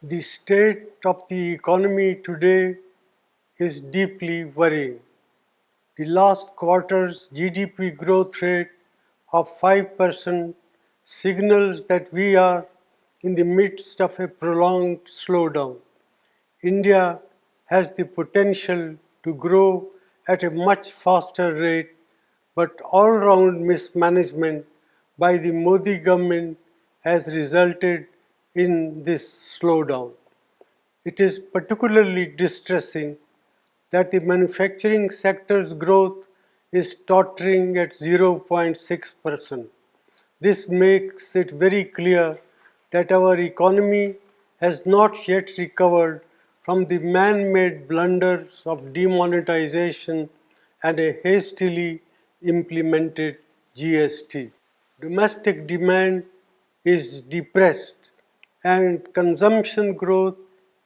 The state of the economy today is deeply worrying. The last quarter's GDP growth rate of 5% signals that we are in the midst of a prolonged slowdown. India has the potential to grow at a much faster rate, but all-round mismanagement by the Modi government has resulted in this slowdown. It is particularly distressing that the manufacturing sector's growth is tottering at 0.6%. This makes it very clear that our economy has not yet recovered from the man-made blunders of demonetization and a hastily implemented GST. Domestic demand is depressed and consumption growth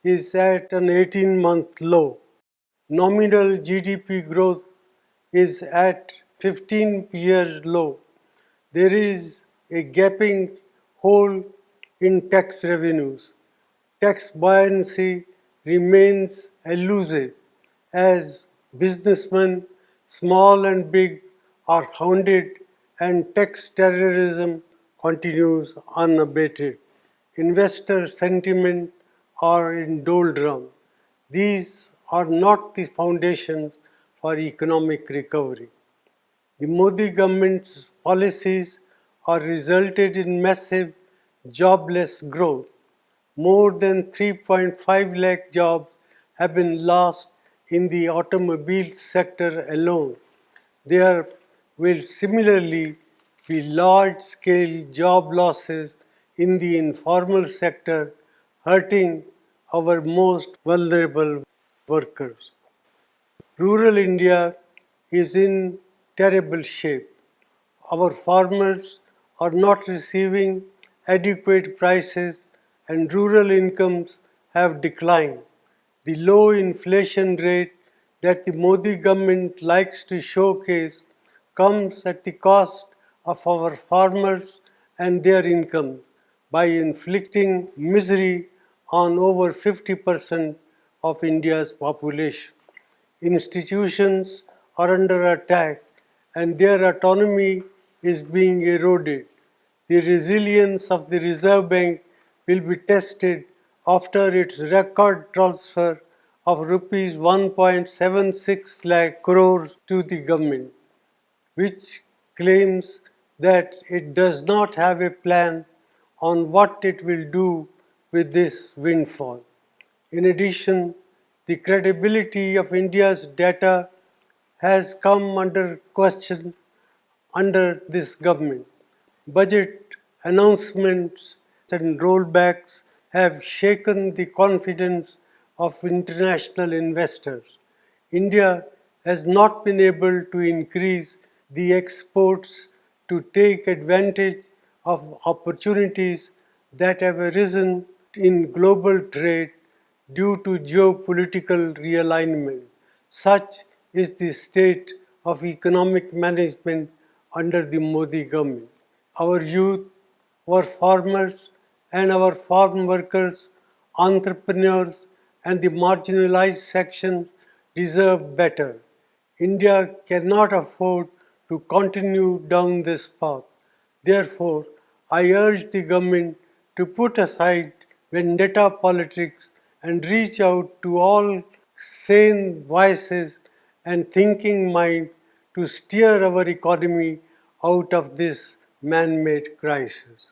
is at an 18-month low. Nominal GDP growth is at 15 years low. There is a gaping hole in tax revenues. Tax buoyancy remains elusive as businessmen, small and big, are hounded and tax terrorism continues unabated. Investor sentiment are in doldrum. These are not the foundations for economic recovery. The Modi government's policies are resulted in massive jobless growth. More than 3.5 lakh jobs have been lost in the automobile sector alone. There will similarly be large-scale job losses in the informal sector, hurting our most vulnerable workers. Rural India is in terrible shape. Our farmers are not receiving adequate prices and rural incomes have declined. The low inflation rate that the Modi government likes to showcase comes at the cost of our farmers and their income by inflicting misery on over 50% of India's population. Institutions are under attack and their autonomy is being eroded. The resilience of the Reserve Bank will be tested after its record transfer of rupees 1.76 lakh crores to the government, which claims that it does not have a plan on what it will do with this windfall. In addition, the credibility of India's data has come under question under this government. Budget announcements and rollbacks have shaken the confidence of international investors. India has not been able to increase the exports to take advantage of opportunities that have arisen in global trade due to geopolitical realignment. Such is the state of economic management under the Modi government. Our youth, our farmers and our farm workers, entrepreneurs and the marginalized sections deserve better. India cannot afford to continue down this path. Therefore, I urge the government to put aside vendetta politics and reach out to all sane voices and thinking mind to steer our economy out of this man-made crisis.